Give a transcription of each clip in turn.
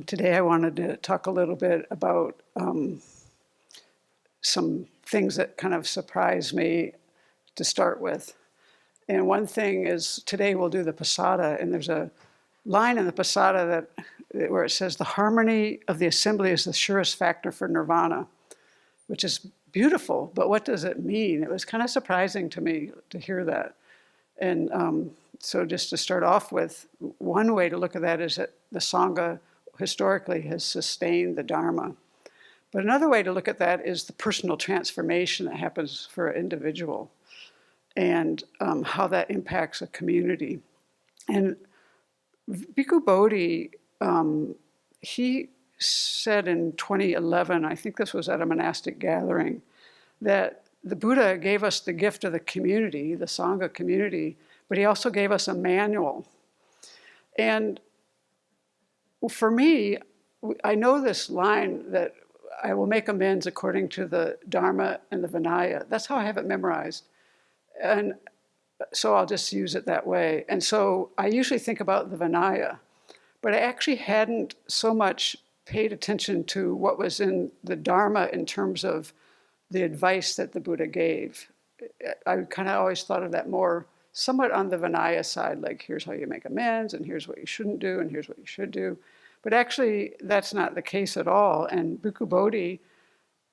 Today I wanted to talk a little bit about some things that kind of surprised me to start with. And one thing is today we'll do the Pasada, and there's a line in the Pasada where it says, "The harmony of the assembly is the surest factor for nirvana," which is beautiful, but what does it mean? It was kind of surprising to me to hear that. And so just to start off with, one way to look at that is that the Sangha historically has sustained the Dharma. But another way to look at that is the personal transformation that happens for an individual and how that impacts a community. And Bhikkhu Bodhi, he said in 2011, I think this was at a monastic gathering, that the Buddha gave us the gift of the community, the Sangha community, but he also gave us a manual. And for me, I know this line that I will make amends according to the Dharma and the Vinaya. That's how I have it memorized. And so I'll just use it that way. And so I usually think about the Vinaya, but I actually hadn't so much paid attention to what was in the Dharma in terms of the advice that the Buddha gave. I kind of always thought of that more somewhat on the Vinaya side, like here's how you make amends, and here's what you shouldn't do, and here's what you should do. But actually, that's not the case at all. And Bhikkhu Bodhi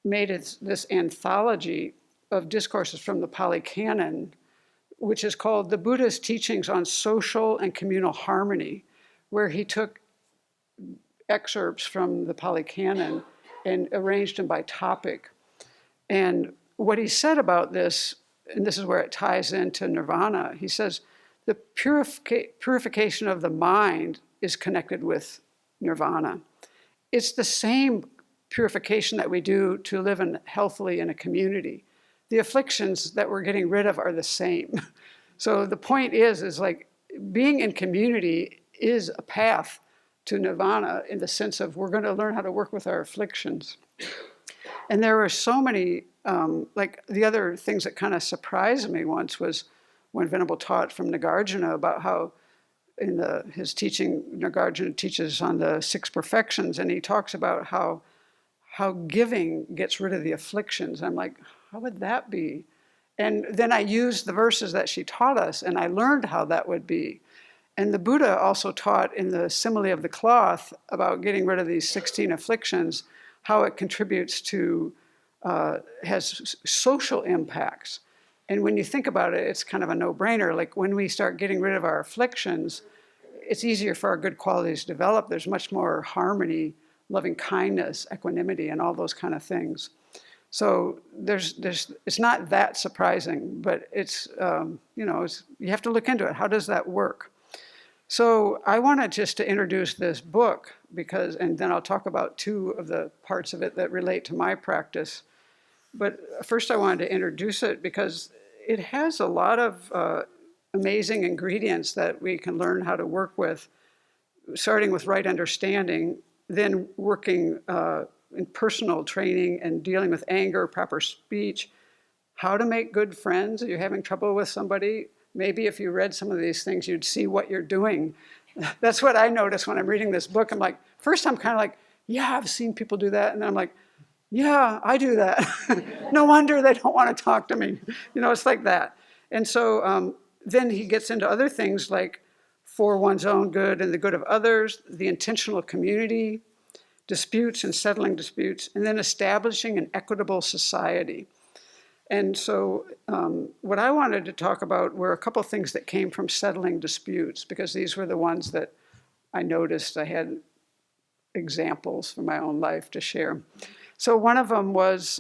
made this anthology of discourses from the Pali Canon, which is called The Buddha's Teachings on Social and Communal Harmony, where he took excerpts from the Pali Canon and arranged them by topic. And what he said about this, and this is where it ties into nirvana, he says, the purification of the mind is connected with nirvana. It's the same purification that we do to live healthily in a community. The afflictions that we're getting rid of are the same. So the point is like being in community is a path to nirvana in the sense of we're going to learn how to work with our afflictions. And there were so many, like the other things that kind of surprised me once was when Venerable taught from Nagarjuna about how in his teaching, Nagarjuna teaches on the 6 perfections, and he talks about how giving gets rid of the afflictions. I'm like, how would that be? And then I used the verses that she taught us, and I learned how that would be. And the Buddha also taught in the simile of the cloth about getting rid of these 16 afflictions, how it contributes to, has social impacts. And when you think about it, it's kind of a no-brainer. Like when we start getting rid of our afflictions, it's easier for our good qualities to develop. There's much more harmony, loving kindness, equanimity, and all those kind of things. So it's not that surprising, but it's, you have to look into it. How does that work? So I wanted just to introduce this book and then I'll talk about 2 of the parts of it that relate to my practice. But first I wanted to introduce it because it has a lot of amazing ingredients that we can learn how to work with, starting with right understanding, then working in personal training and dealing with anger, proper speech, how to make good friends. If you're having trouble with somebody, maybe if you read some of these things, you'd see what you're doing. That's what I notice when I'm reading this book. I'm like, first I'm kind of like, yeah, I've seen people do that. And then I'm like, yeah, I do that. No wonder they don't want to talk to me. It's like that. And so then he gets into other things like for one's own good and the good of others, the intentional community, disputes and settling disputes, and then establishing an equitable society. And so what I wanted to talk about were a couple of things that came from settling disputes, because these were the ones that I noticed I had examples from my own life to share. So one of them was,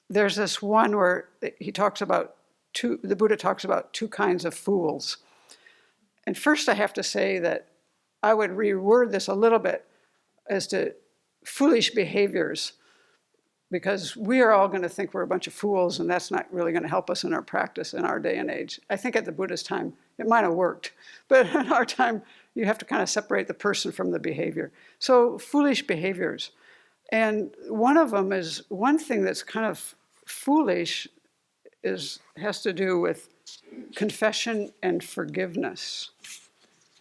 there's this one where he talks about the Buddha talks about 2 kinds of fools. And first I have to say that I would reword this a little bit as to foolish behaviors, because we are all going to think we're a bunch of fools, and that's not really going to help us in our practice in our day and age. I think at the Buddha's time, it might have worked, but in our time, you have to kind of separate the person from the behavior. So foolish behaviors. And one of them is, one thing that's kind of foolish has to do with confession and forgiveness.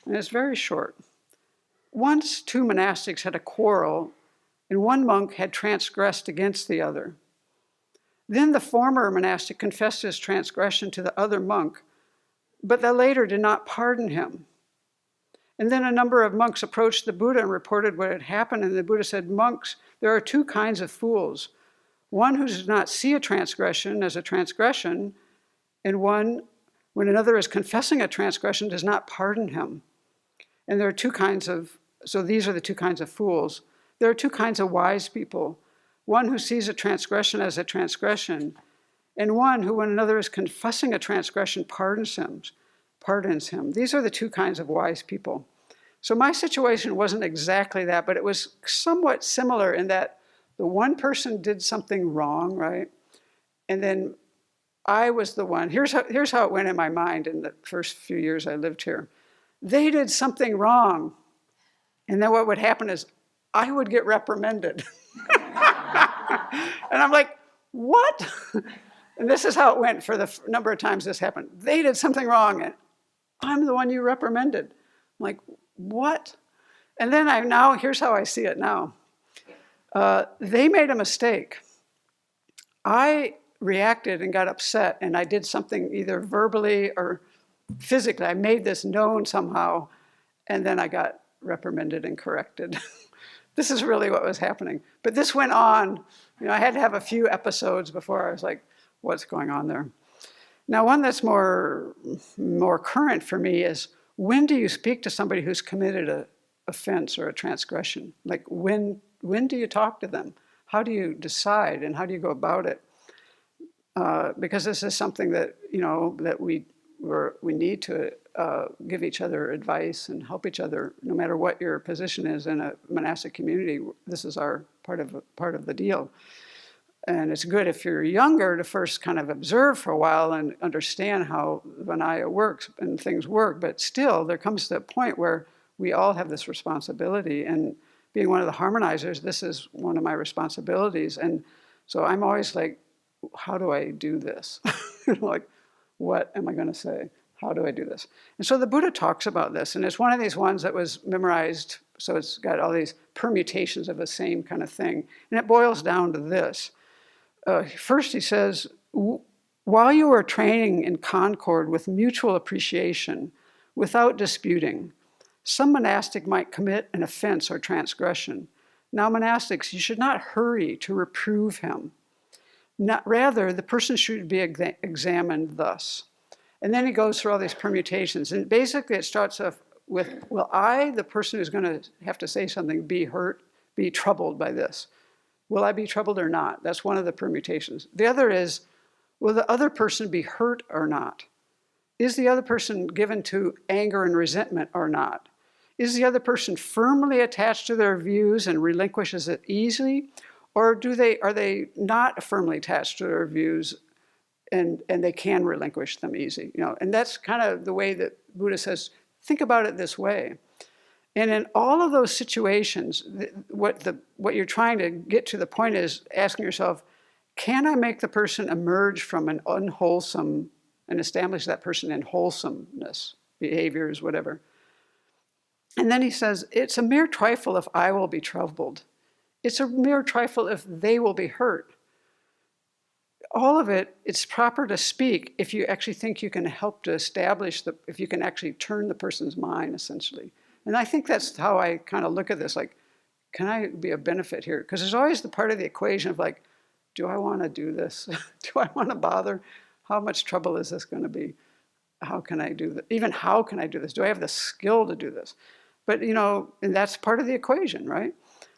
And it's very short. Once two monastics had a quarrel, and one monk had transgressed against the other. Then the former monastic confessed his transgression to the other monk, but the latter did not pardon him. And then a number of monks approached the Buddha and reported what had happened, and the Buddha said, "Monks, there are two kinds of fools. One who does not see a transgression as a transgression, and one, when another is confessing a transgression, does not pardon him." And there are two kinds of, so these are the two kinds of fools. There are two kinds of wise people. One who sees a transgression as a transgression, and one who, when another is confessing a transgression, pardons him. These are the two kinds of wise people. So my situation wasn't exactly that, but it was somewhat similar in that the one person did something wrong, right? And then I was the one. Here's how it went in my mind in the first few years I lived here. They did something wrong. And then what would happen is I would get reprimanded. And I'm like, what? And this is how it went for the number of times this happened. They did something wrong, and I'm the one you reprimanded. I'm like, what? And then here's how I see it now. They made a mistake. I reacted and got upset, and I did something either verbally or physically. I made this known somehow, and then I got reprimanded and corrected. This is really what was happening. But this went on. I had to have a few episodes before I was like, what's going on there? Now, one that's more current for me is, when do you speak to somebody who's committed an offense or a transgression? Like, when do you talk to them? How do you decide, and how do you go about it? Because this is something that, that we need to give each other advice and help each other, no matter what your position is in a monastic community. This is our part of the deal. And it's good if you're younger to first kind of observe for a while and understand how Vinaya works and things work. But still, there comes to a point where we all have this responsibility. And being one of the harmonizers, this is one of my responsibilities. And so I'm always like, how do I do this? Like, what am I going to say? How do I do this? And so the Buddha talks about this. And it's one of these ones that was memorized. So it's got all these permutations of the same kind of thing. And it boils down to this. First, he says, while you are training in concord with mutual appreciation, without disputing, some monastic might commit an offense or transgression. Now, monastics, you should not hurry to reprove him. Rather, the person should be examined thus. And then he goes through all these permutations. And basically, it starts off with, will I, the person who's going to have to say something, be troubled by this? Will I be troubled or not? That's one of the permutations. The other is, will the other person be hurt or not? Is the other person given to anger and resentment or not? Is the other person firmly attached to their views and relinquishes it easily? Or are they not firmly attached to their views and they can relinquish them easy? And that's kind of the way that Buddha says, think about it this way. And in all of those situations, what you're trying to get to the point is asking yourself, can I make the person emerge from an unwholesome and establish that person in wholesomeness, behaviors, whatever? And then he says, it's a mere trifle if I will be troubled. It's a mere trifle if they will be hurt. All of it, it's proper to speak if you actually think you can help to establish if you can actually turn the person's mind, essentially. And I think that's how I kind of look at this, like, can I be a benefit here? Because there's always the part of the equation of like, do I want to do this? Do I want to bother? How much trouble is this going to be? How can I do this? Even how can I do this? Do I have the skill to do this? But, and that's part of the equation, right?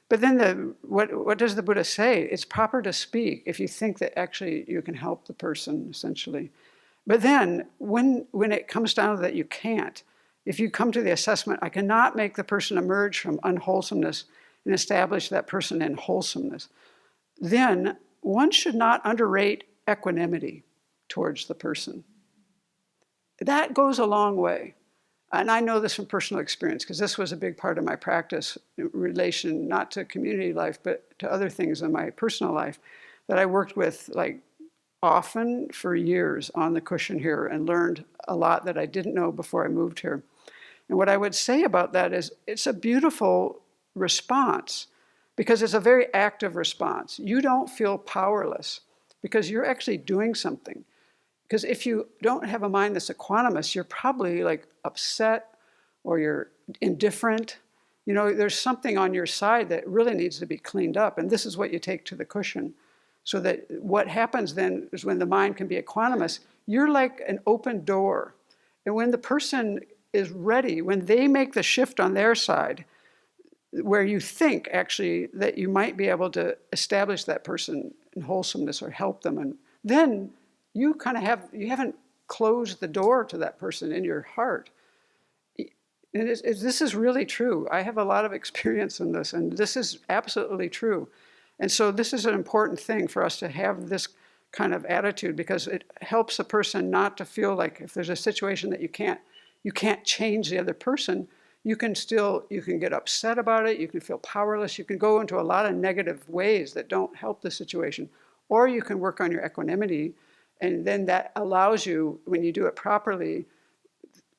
But then what does the Buddha say? It's proper to speak if you think that actually you can help the person, essentially. But then when it comes down to that you can't, if you come to the assessment, I cannot make the person emerge from unwholesomeness and establish that person in wholesomeness, then one should not underrate equanimity towards the person. That goes a long way. And I know this from personal experience, because this was a big part of my practice in relation not to community life, but to other things in my personal life that I worked with like often for years on the cushion here and learned a lot that I didn't know before I moved here. And what I would say about that is it's a beautiful response because it's a very active response. You don't feel powerless because you're actually doing something. Because if you don't have a mind that's equanimous, you're probably like upset or you're indifferent. You know, there's something on your side that really needs to be cleaned up. And this is what you take to the cushion. So that what happens then is when the mind can be equanimous, you're like an open door. And when the person is ready, when they make the shift on their side, where you think actually that you might be able to establish that person in wholesomeness or help them, and then you kind of you haven't closed the door to that person in your heart. And this is really true. I have a lot of experience in this, and this is absolutely true. And so this is an important thing for us to have this kind of attitude, because it helps a person not to feel like if there's a situation that you can't change the other person, you can get upset about it, you can feel powerless, you can go into a lot of negative ways that don't help the situation. Or you can work on your equanimity, and then that allows you, when you do it properly,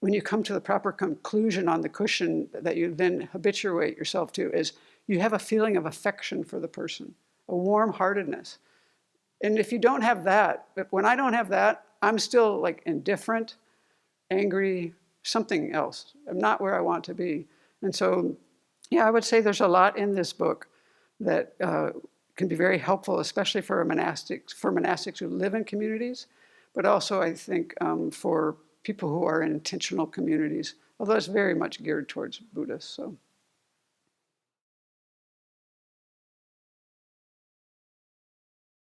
when you come to the proper conclusion on the cushion that you then habituate yourself to, is you have a feeling of affection for the person, a warm-heartedness. And if you don't have that, when I don't have that, I'm still like indifferent, angry, something else. I'm not where I want to be. And so, yeah, I would say there's a lot in this book that can be very helpful, especially for monastics who live in communities, but also I think for people who are in intentional communities, although it's very much geared towards Buddhists. So.